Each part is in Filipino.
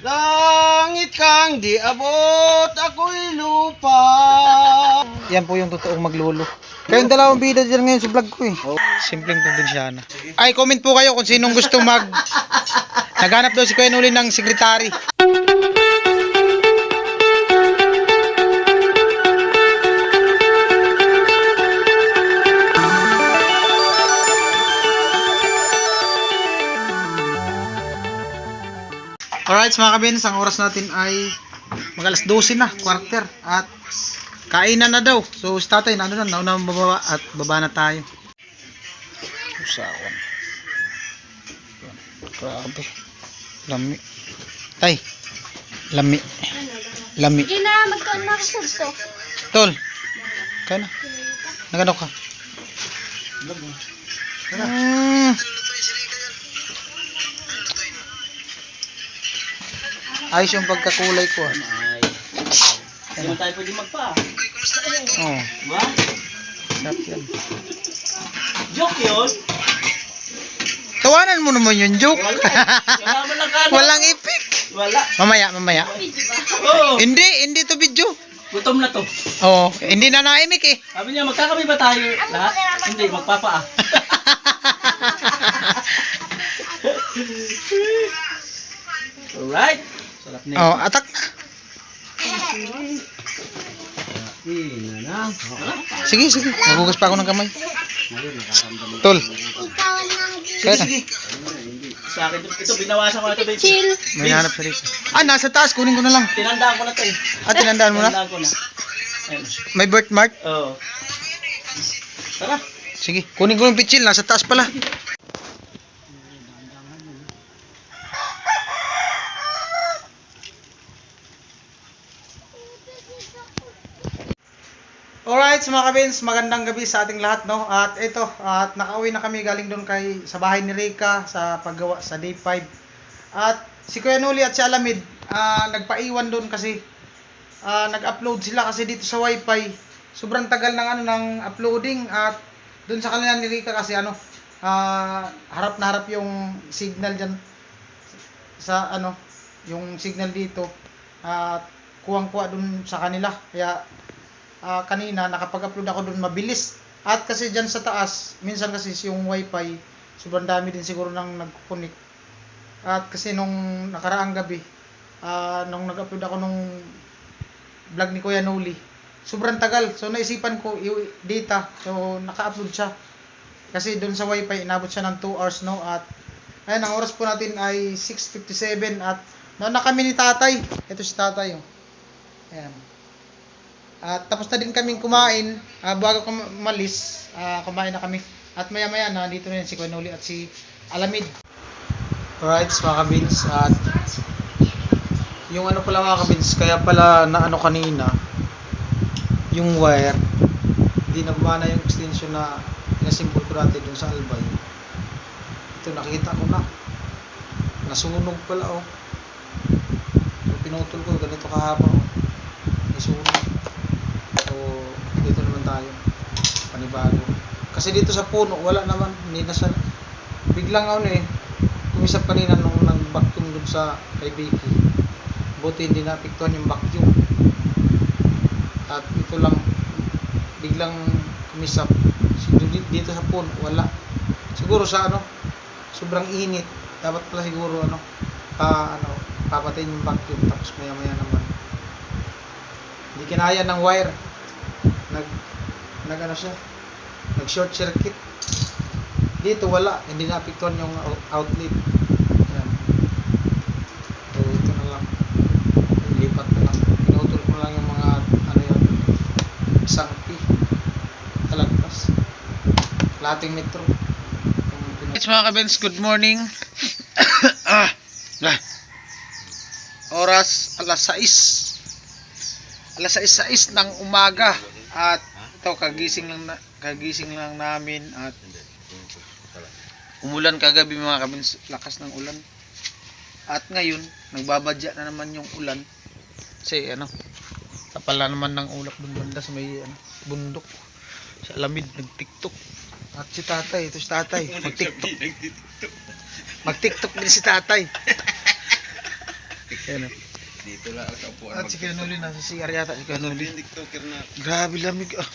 Langit kang di abot, ako'y lupa. Yan po yung totoong maglolo. Kayong dalawang bida dyan ngayon sa vlog ko eh. Simpleng probinsyana. Ay, comment po kayo kung sinong gusto naghanap daw si Kuya Noli ng sekretary. Alright, mga kabins, ang oras natin ay mag alas 12 na, quarter. At kainan na daw. So, si tatay, nauna bababa at baba na tayo. Usawan. Grabe. Lami. Tay, lami. Lami. Hindi na, magkaan na ako to. Tol, kaya na. Nagano ka? Ayos yung pagkakulay ko. Hindi mo tayo pwede magpa. Oo. Diba? Sarap yan. Joke yun. Tawanan mo naman yung joke. Wala mo lang kano. Walang ipik. Wala. Mamaya. Oo. Hindi to video. Gutom na to. Oo, hindi na naimik eh. Sabi niya, magkakami ba tayo lahat? Hindi, magpapaa. Alright. Sarap na Oh, atak na. na. Sige. Nagugas pa ako ng kamay. Tol. Kaya na. Sa akin, ito, binawasan ko na ito, babe. Chill. May hanap sa rito. Ah, nasa taas. Kunin ko na lang. Tinandaan ko na ito eh. Ah, tinandaan mo na? Tinandaan ko na. Ayun. May birthmark? Oo. Tara. Sige. Kunin ko yung pitsil. Nasa taas pala. Alright, mga kabins, magandang gabi sa ating lahat, no? At ito, at nakauwi na kami galing doon sa bahay ni Rica sa paggawa sa day 5. At si Kuya Noli at si Alamid, nagpaiwan doon kasi nag-upload sila kasi dito sa wifi. Sobrang tagal ng uploading at doon sa kanila ni Rica kasi harap na harap yung signal diyan sa yung signal dito. At kuwang-kuwa doon sa kanila. Kaya kanina nakapag-upload ako doon mabilis. At kasi dyan sa taas, minsan kasi yung wifi, sobrang dami din siguro nang nag-connect. At kasi nung nakaraang gabi, nung nag-upload ako nung vlog ni Kuya Noli, sobrang tagal. So naisipan ko i-data. So naka-upload siya. Kasi doon sa wifi, inabot siya ng 2 hours, no? At ayun, ang oras po natin ay 6:57 at nauna kami ni tatay. Ito si tatay, oh. Ayan. At tapos na din kaming kumain, bago kumalis, kumain na kami. At maya-maya na dito na si Kuya Noli at si Alamid. Alright, mga kabins, at yung pala mga kabins, kaya pala na kanina, yung wire, hindi nagmana yung extension na pinasimbol ko dati dun sa Albay. Ito, nakita ko na. Nasunog pala, oh. Pinutol ko, ganito kahaba, oh. Nasunog. So, dito naman tayo. Panibago. Kasi dito sa puno, wala naman. Hindi na siya. Biglang kumisap kanina nung nag-vacuum dun sa kay Vicky. Buti hindi naapektuhan yung vacuum. At ito lang, biglang kumisap. Dito sa puno, wala. Siguro sa sobrang init. Dapat pala siguro papatayin yung vacuum. Tapos maya-maya naman. Hindi kinaya ng wire. Nag short circuit. Dito wala, hindi naapektuhan yung outlet. Ayan. So ito na lang. Lipat na lang. Pinutol ko lang yung mga isang P. Talagpas. Lating metro. It's mga kabens, good morning. Oras alas 6. Alas 6 ng umaga. At ito, kagising lang namin at umulan kagabi mga kabins, lakas ng ulan. At ngayon, nagbabadya na naman yung ulan. Kasi tapala naman ng ulap dun banda sa may bundok. Sa Alamid, nag-tiktok. At si tatay, ito si tatay, mag-tiktok. Mag-tiktok din si tatay. Ayan, Dito lang sa upuan. at si Kuya Noli nasa CR yata. Si Kuya Noli. TikToker na. Grabe lamig ah.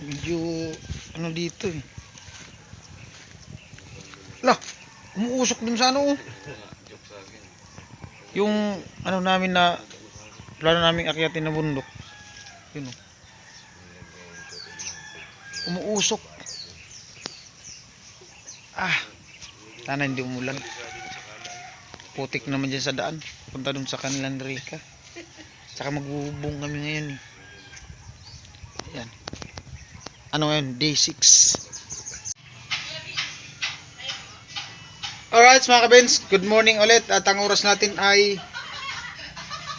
Medyo ano dito eh. Lah, umuusok dun sa ano oh. Yung ano namin na plano namin akyatin na bundok. Yun oh. Umuusok. Sana hindi umulan. Putik naman dyan sa daan. Punta dun sa kanilang Rika. Tsaka magbubong kami ngayon eh. Yan. Ano ngayon? Day 6. Alright mga kabens, good morning ulit. At ang oras natin ay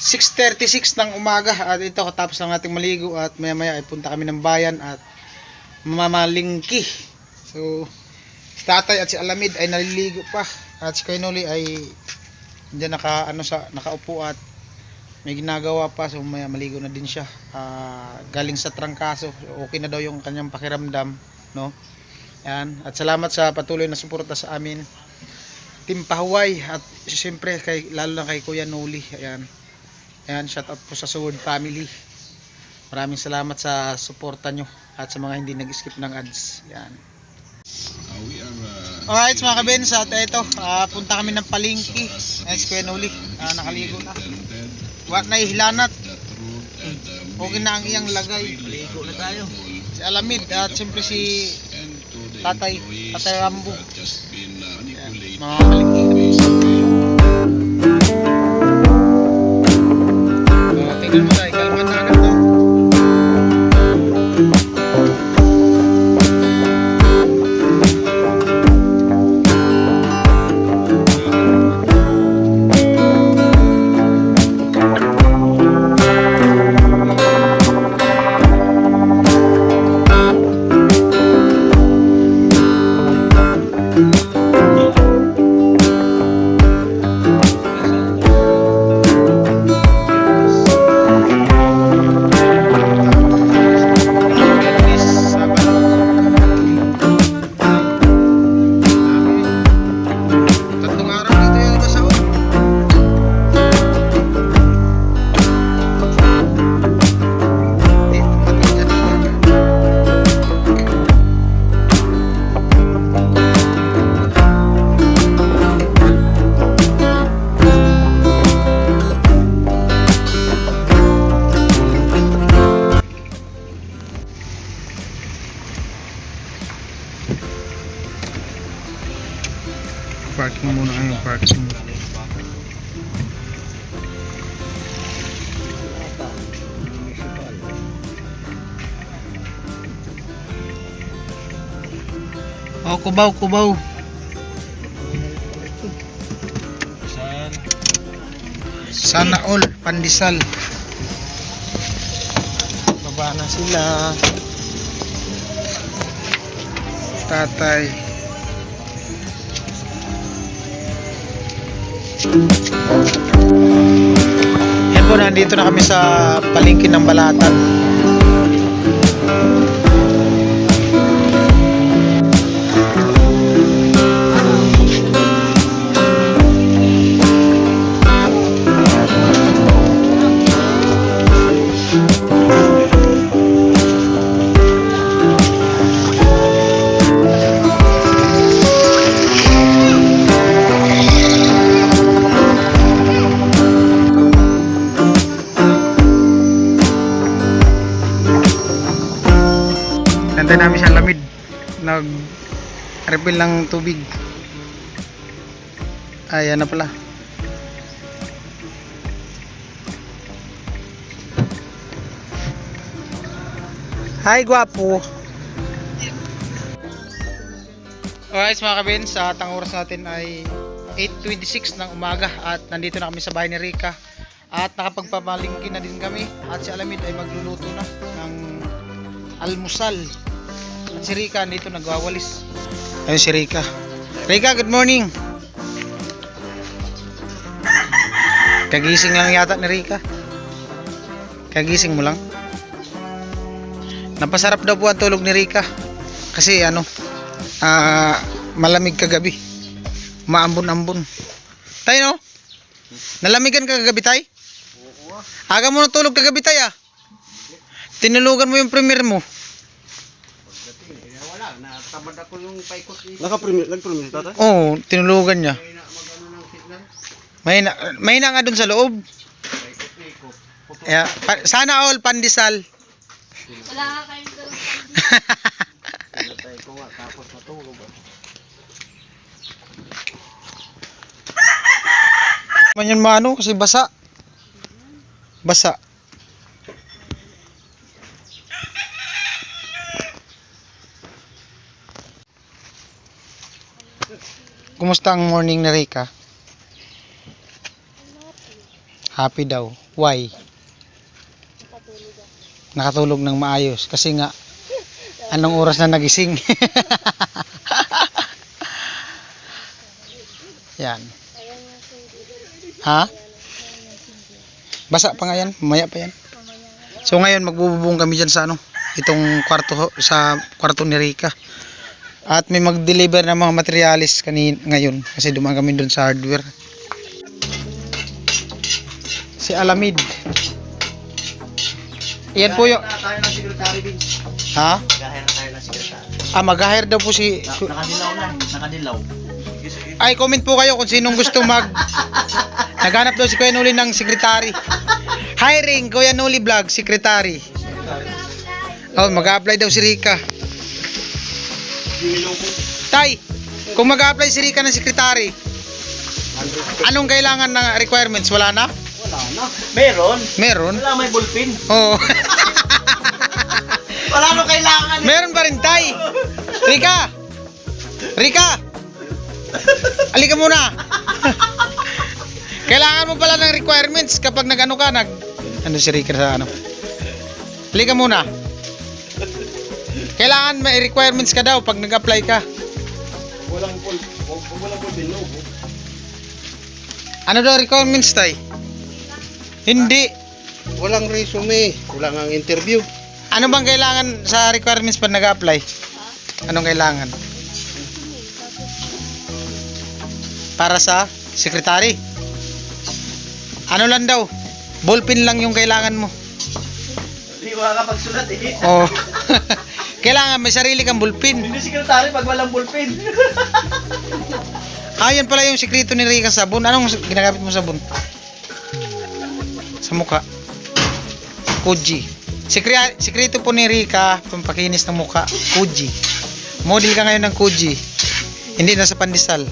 6:36 ng umaga. At ito, katapos lang natin maligo. At maya maya ay punta kami ng bayan at mamalingki. So, si Tatay at si Alamid ay naliligo pa. At si Kuya Noli ay diyan nakaupo at may ginagawa pa. So maya maligo na din siya. Galing sa trangkaso. Okay na daw yung kanyang pakiramdam, no? Yan. At salamat sa patuloy na suporta sa amin. Team Pahuway at siyempre lalo na kay Kuya Noli. Ayan. Ayan, shout out po sa Sword Family. Maraming salamat sa suporta nyo at sa mga hindi nag-skip ng ads. Yan. Alright mga kabens, at ito, punta kami ng palengke. Ayan si Kuya Noli, nakaligo na. Wala na ihilanat. Okay na ang iyang lagay. Maligo na tayo. Si Alamid at siyempre si Tatay Rambo. Ayan, mga palengke. Tingnan mo tayo, kalman na agad to. Parking muna kayo, parking. Oh, kubaw. Sana all, pandesal. Baba na sila. Tatay. Yan po, nandito na kami sa palengke ng Balatan. Nantay namin siya lamid. Nag-refill ng tubig. Ayan na pala. Hi, guwapo. Alright mga kabins, ang oras natin ay 8:26 ng umaga at nandito na kami sa bahay ni Rika. At nakapagpamalingki na din kami at si Alamid ay magluluto na ng almusal. At si Rika dito nagwawalis. Ayun si Rika. Rika, good morning. Kagising lang yata ni Rika. Kagising mo lang. Napasarap daw po ang tulog ni Rika. Kasi malamig kagabi. Maambon-ambon. Tay, no? Nalamigan ka kagabi, tay? Oo. Aga mo natulog kagabi, tay, ah. Tinulugan mo yung premier mo. Pagdating, wala. Natamad ako yung paikot. Nag-premier si tatay? Oo, tinulugan niya. May na mag-ano ng signal. May na nga dun sa loob. Paikot-ikot. Kaya, sana all pandesal. Wala nga kayong ganun. Pinatay ko nga, tapos natulog. Man yun maano kasi basa. Basa. Kumusta ang morning na Rika? Happy daw. Why? Nakatulog ng maayos kasi nga anong oras na nagising? Yan. Ha? Basa pa nga yan, mamaya pa yan. So ngayon magbububong kami dyan sa ano, itong kwarto, sa kwarto ni Rika. At may mag-deliver ng mga materialis ngayon kasi dumaan kami doon sa hardware. Si Alamid. Yan po yung... Tayo ng secretary din. Ha? Gahir na tayo ng secretary. Mag-hire daw po si... Nakadilaw na. Nakadilaw. Ay, comment po kayo kung sinong gustong naghanap daw si Kuya Nuli ng secretary. Hiring, Kuya Nuli Vlog, secretary. Oh, mag-a-apply daw si Rika. Tay, kung mag-a-apply si Rika ng secretary, anong kailangan ng requirements? Wala na? Wala na. Meron. Meron? Wala, may ballpen. Oo. Wala nang kailangan. Meron pa rin, Tay. Rika! Rika! Halika muna. Kailangan mo pala ng requirements kapag nag-ano ka, ano si Rika sa ano. Halika muna. Kailangan may requirements ka daw pag nag-apply ka. Walang ballpen, no? Ano daw requirements, Tay? Hindi. Walang resume. Walang ang interview. Ano bang kailangan sa requirements pag nag-apply? Anong kailangan? Para sa secretary? Ano lang daw? Ballpen lang yung kailangan mo. Hindi ko makakapagsulat eh. Oh. Kailangan may sarili kang ballpen. Hindi secretary pag walang ballpen. Yan pala yung sikreto ni Rika sabon. Anong ginagamit mo sabon? Sa mukha. Koji. Sikreto po ni Rika, pampakinis ng mukha. Koji. Model ka ngayon ng Koji. Hindi na sa pandesal.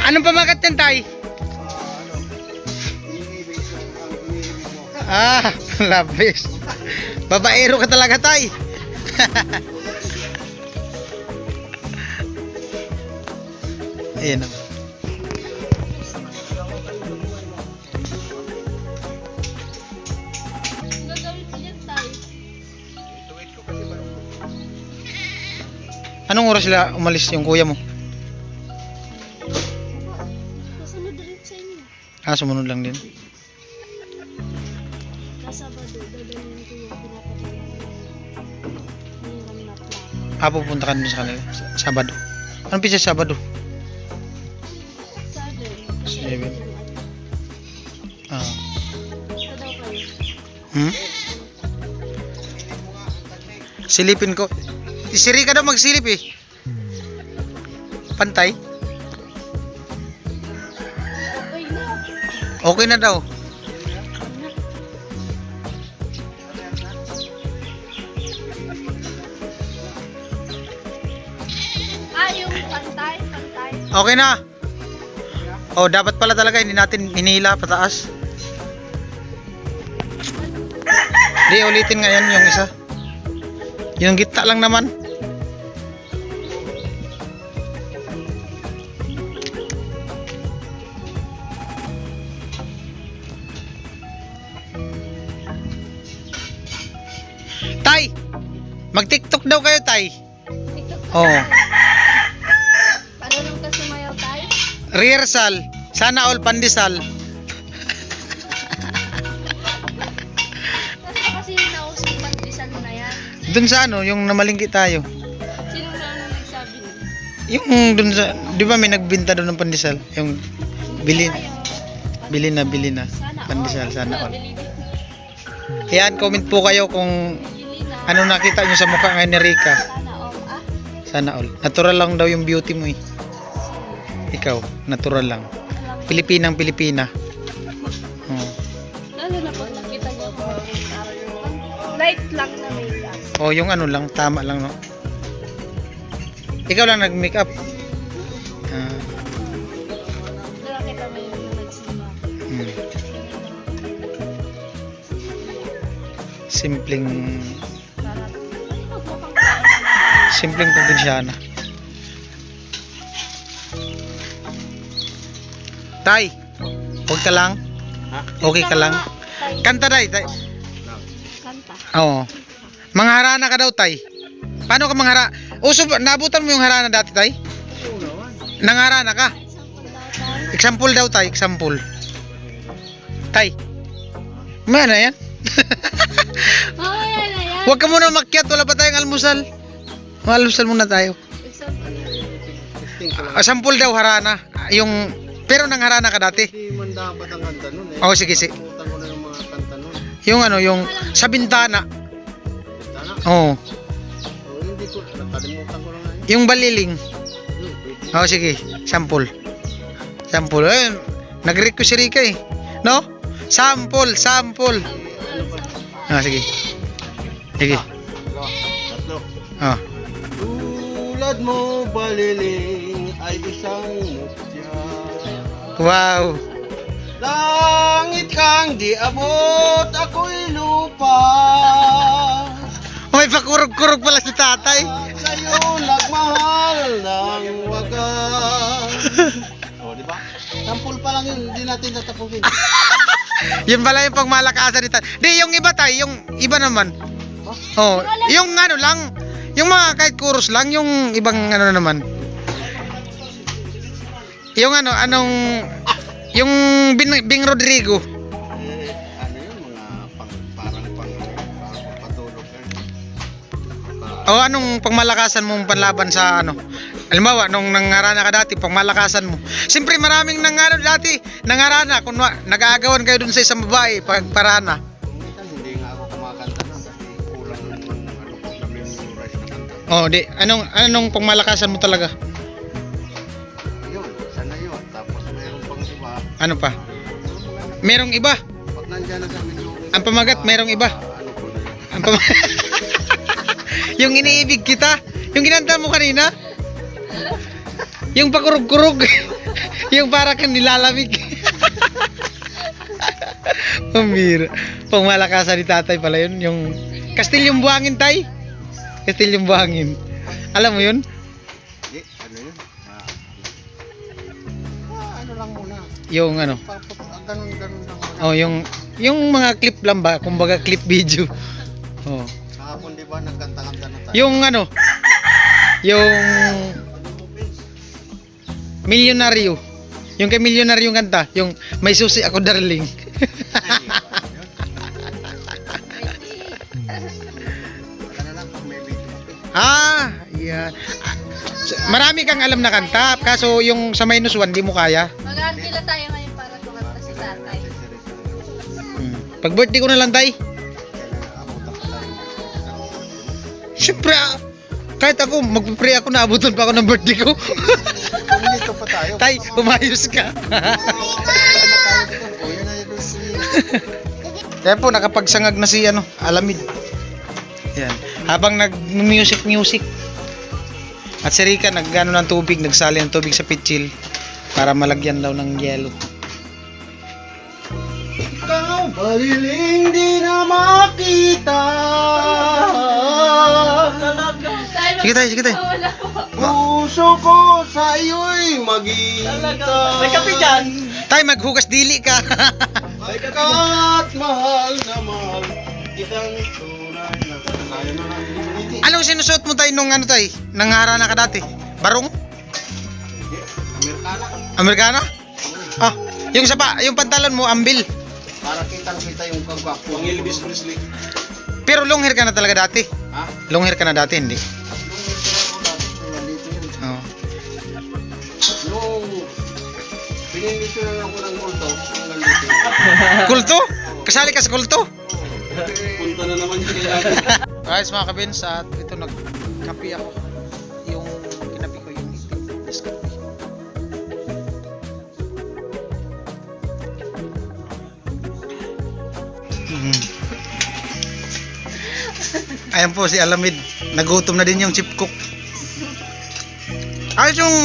Anong pamagat yan, Tay? Labis. Babaero ka talaga, Tay. Ayan o. Gagawin ko dyan tayo. Anong oras sila umalis yung kuya mo? Kasunod rin sa inyo. Sumunod lang din. Kasabado, dadalhin ko yung pinapagawa ng kami na plan. Pupunta ka dun sa kanila. Sabado. Anong pizza Sabado? 7. 7. Ito daw kayo. Silipin ko. Si Rika daw magsilip eh. Pantay? Okay na. Okay na daw. Yung pantay. Okay na. Dapat pala talaga hindi natin hinila pataas. Di ulitin ngayon yung isa. Yung gitna lang naman. Tay, mag-TikTok daw kayo, Tay. Oo. Paano nung kasumayaw tayo? Rehearsal. Sana all pandesal. Kasi nausap pandesal na yan. Dun sa ano, yung namalingki tayo. Sino na nagsabi nun? Yung dun sa, di ba may nagbinta doon ng pandesal? Yung bili na Sana pandesal, all. sana all. Believe it. Yan, comment po kayo kung Angelina. ano nakita nyo sa mukha ngayon ni Rika. Sana all. Sana all. Natural lang daw yung beauty mo eh. Ikaw, natural lang. Pilipinang Pilipina. Oh. Lalo na pag nakita niyo ako. Light lang na makeup. Oh, yung ano lang, tama lang no. Ikaw lang nag-makeup. Ah, Nakita mo yung nagsimba. hmm. Simpleng simpleng probinsyana. Tay, huwag ka lang. Ha? Okay ka lang. Kanta tay. Kanta. Oo. Mangharana ka daw tay. Paano ka manghara? Uso ba, naabutan mo yung harana dati tay? Nangharana ka? Example daw tayo. Example daw tay, example. Tay. May ano yan? Oh, yan na yan. Huwag ka muna makyat, wala pa tayong almusal. Almusal muna tayo. Example. Sample daw harana. Yung pero nang harana ka dati. Hindi man dapat ang kanta nun eh. Oh, sige. Kalimutan ko na yung mga kanta nun. Yung ano, yung sa bintana. Sana? Oh, Oh, hindi ko, nakalimutan ko lang nga yun. yung baliling. Yun, pwede. Oh, sige. Sample. Sample. Eh, nag-request si Rika eh. No? Sample. Ano ba? Ah, sige. Sige. Tatlo. Oh. Tulad mo baliling ay isang mutya. Wow. Langit kang di abot, ako'y lupa. May pakurog-kurog pala si tatay. At sa'yo nagmahal ng wagas. O, di ba? Sampul pa lang yun, hindi natin tatapusin. Yun pala yung pangmalakasan ni tatay. Di, yung iba tay, yung iba naman. Oh, yung ano lang, yung mga kahit chorus lang, yung ibang ano naman. Yung ano, yung Bing Rodrigo. Ano yun, mga parang patulog ka. O anong pangmalakasan mong panlaban sa ano? Halimbawa, nung nangarana ka dati, pangmalakasan mo. Siyempre maraming nangano dati, nangarana, kung nag-aagawan kayo dun sa isang babae, pagparana. Minsan hindi nga ako kumakanta na kasi kulang naman ng ano ko na memorize na kanta. Oh, di, anong pangmalakasan mo talaga? Yun, sana yun. Tapos mayroon pang iba. Ano pa? Merong iba. Pag nandyan na sa amin yung... Ang pamagat, merong iba. Ano ko na yun. Ang yung iniibig kita, yung kinanta mo kanina. Yung pakurog-kurog. Yung para kang nilalamig. Pambira. Pangmalakasan ni tatay pala yun. Yung Kastilyong Buhangin tay. Kastilyong Buhangin. Alam mo yun? Hindi, ano yun? Ano lang muna. Yung ano. Ganun lang muna. Oh, yung mga clip lang ba? Kumbaga clip video. Oh. Kahapon di ba nagkanta-kanta na tayo? Yung ano. Yung Milyonaryo. Yung kay Milyonaryo yung kanta. Yung May Susi Ako Darling. Ah, yeah. Marami kang alam na kanta. Kaso yung sa Minus One, di mo kaya. Mag-aantila tayo ngayon para kumanta si tatay. Pag birthday ko na lang, tay. Siyempre, kahit ako, mag-pray ako, naabutan pa ako ng birthday ko. Dito pa tayo. Tay, umayos ka. Kaya po, nakapagsangag na si ano, Alamid. Yan. Habang nag-music. At si Rika, nag-ano ng tubig, nagsali ng tubig sa pitchil para malagyan daw ng yelo. Ikaw baliling di na makita. Sige tayo. Puso ko sa iyo'y mag-iita. May kape dyan. Tay, maghugas dili ka. Pagkat mahal na mahal kitang tunay na tayo na lang. Anong sinusuot mo tayo nung ano tay? Nangarana ka dati? Barong? Amerikana. Amerikana? Ah, yung pantalon mo, ambil. Para kitang-kita yung kagwapo. Ang Elvis Presley. Pero long hair ka na talaga dati. Ha? Long hair ka na dati, hindi? Nandito yun. Oh. nung pinindisyonan ako ng kulto, ang nandito. Kulto? Kasali ka sa kulto? Punta na naman siya. Guys, mga kabins, at ito nagkapi ako. Yung kinapi ko yung Nescafe. Ayan po si Alamid. Nagutom na din yung chip cook. Ayos yung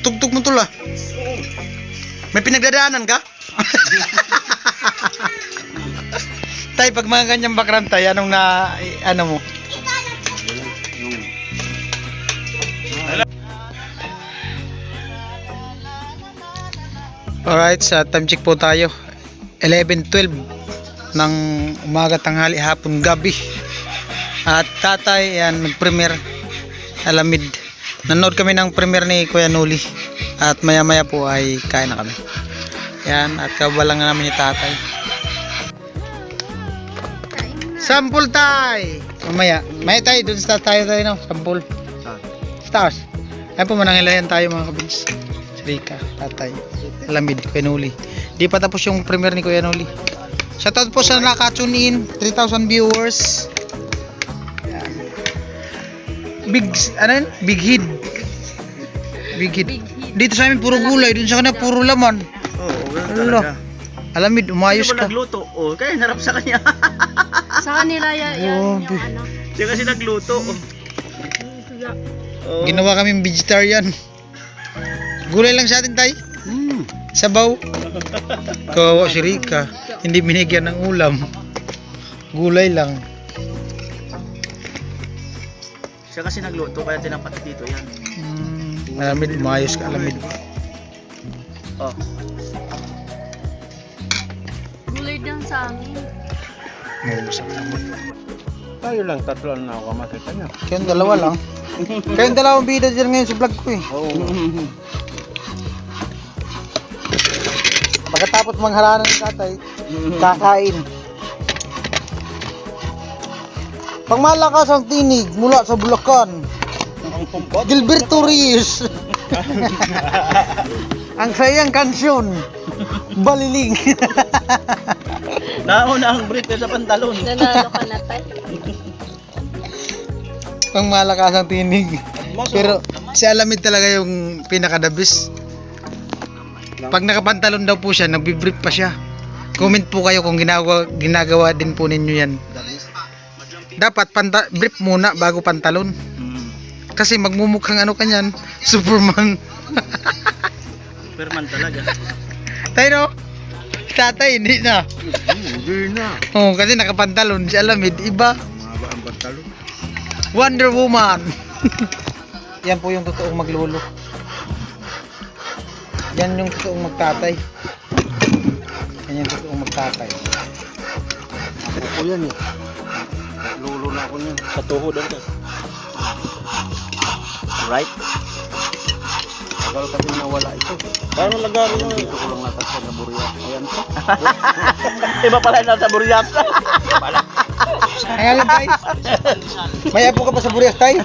tugtog mo tula. May pinagdadaanan ka? Tay, pag mga ganyang background tay, anong na, ano mo? Alright, sa time check po tayo. 11:12 ng umaga, tanghali, hapon, gabi. At tatay, yan, nag-premiere. Alamid. Nanood kami ng premiere ni Kuya Noli. At maya maya po ay kain na kami. Yan, at kabalang na namin ni tatay. Sample tay! Mamaya. May tayo, dun sa tayo no? Sample. Stars. Ayan po, manangilayan tayo mga kabins. Si Rika, tatay. Alamid, Kuya Noli. Di pa tapos yung premiere ni Kuya Noli. Shoutout po sa naka-tune in. 3,000 viewers. Ayan. Big, ano yun? Big head. Big head. Dito sa amin puro gulay, dun sa kanya puro laman. Oo, Ala. Alamid, umayos ka. nagluto? Oh, kaya narap sa kanya. Sa kanila yan, yung ano. Siya kasi nagluto. Yung suya. Oh. Ginawa kaming vegetarian. Gulay lang sa atin, tay. Sabaw. Kawawa si Rika. Hindi binigyan ng ulam. Gulay lang. Siya kasi nagluto, kaya tinapat dito yan. Alamid, umayos ka, Alamid. Oh. Gulay din sa amin. Maubos ang Alamid. Tayo lang, tatlo na ako makita niya. Kayong dalawa lang. Kayong dalawang bida dyan ngayon sa vlog ko eh. Oo. Pagkatapos mangharanan ng tatay, kakain. Pang malakas ang tinig mula sa Bulacan, Gilberto Reyes. Ang sayang kansyon, Baliling. Nauna ang brief sa pantalon. Nanalo ka na tayo. Pang malakas ang tinig. Pero si Alamid talaga yung pinakadabis. Pag nakapantalon daw po siya, nagbibrief pa siya. Comment po kayo kung ginagawa din po ninyo yan. Dapat brief muna bago pantalon. Kasi magmumukhang ano kanyan, Superman. Superman talaga. Tayo no? Tatay, hindi na. Hindi na. Oo, kasi nakapantalon si Alamid, iba. Mahaba ang pantalon. Wonder Woman. Yan po yung totoong maglolo. Yan yung totoong magtatay. Yan yung totoong magtatay. Ako yan eh. Lulo na ako niyan. Sa tuhod ang ka. Right? Tagal kasi nawala ito. Parang lagari mo. Dito ko lang natagsan na burya. Ayan po. Iba pala yung nasa buryat. Kaya lang tay. May apo ka pa sa Burias tay?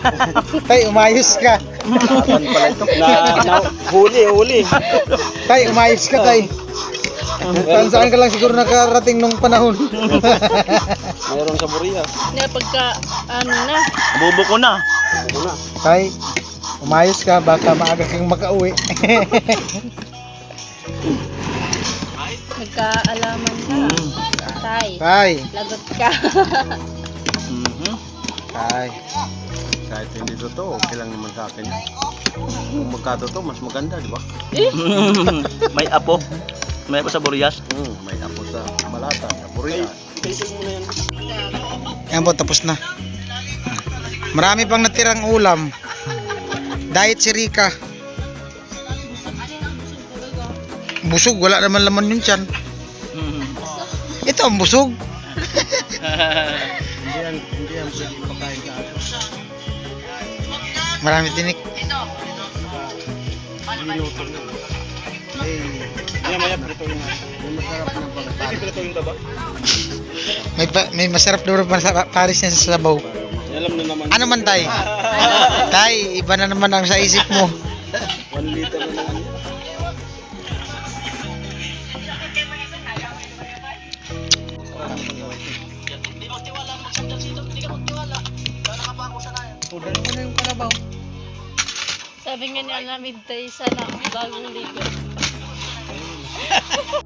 Tay, umayos ka. Saan pala ito? Huli. Tay, umayos ka tay. Saan ka lang siguro nakarating nung panahon. Mayroon sa burya. Na pagka, ano na. Bubo ko na. Tay, umayos ka, baka maaga kang makauwi. Nagkaalaman ka. Tay. Tay, Lagot ka. tay. Kahit hindi totoo, okay lang naman sa akin. Kung magkatotoo, mas maganda, di ba? May apo. May apo sa buryas. May apo sa Malata, sa burya. Yan po, tapos na. Marami pang natirang ulam. Diet si Rika. Busog, wala naman laman yung tiyan. Ito ang busog. Hindi yan pwede pakain sa akin. Marami tinik. Minuto na. Maya prito yung Masarap ng pagkain. prito yung taba. May masarap na sa Paris niya sa sabaw. Alam na naman. Ano man tay? Tay, iba na naman ang sa isip mo. 1 liter na lang. Tudan mo na yung kalabaw. Sabi nga niya namin tayo sa lang bagong ligo.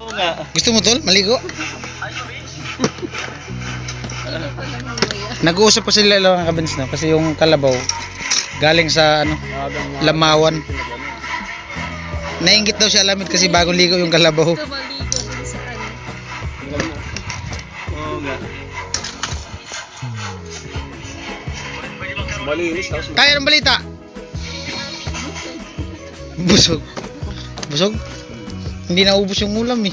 Oo nga. Gusto mo tol? Maligo? Hindi pa lang mamaya. Nag-uusap pa sila mga kabins no? Kasi yung kalabaw galing sa ano, Lamawan. Nainggit daw si Alamid kasi bagong ligo yung kalabaw. Gusto maligo dun sa ano. Oo nga. Malinis tapos Kaya ng balita? Busog. Busog? Hindi naubos yung ulam eh.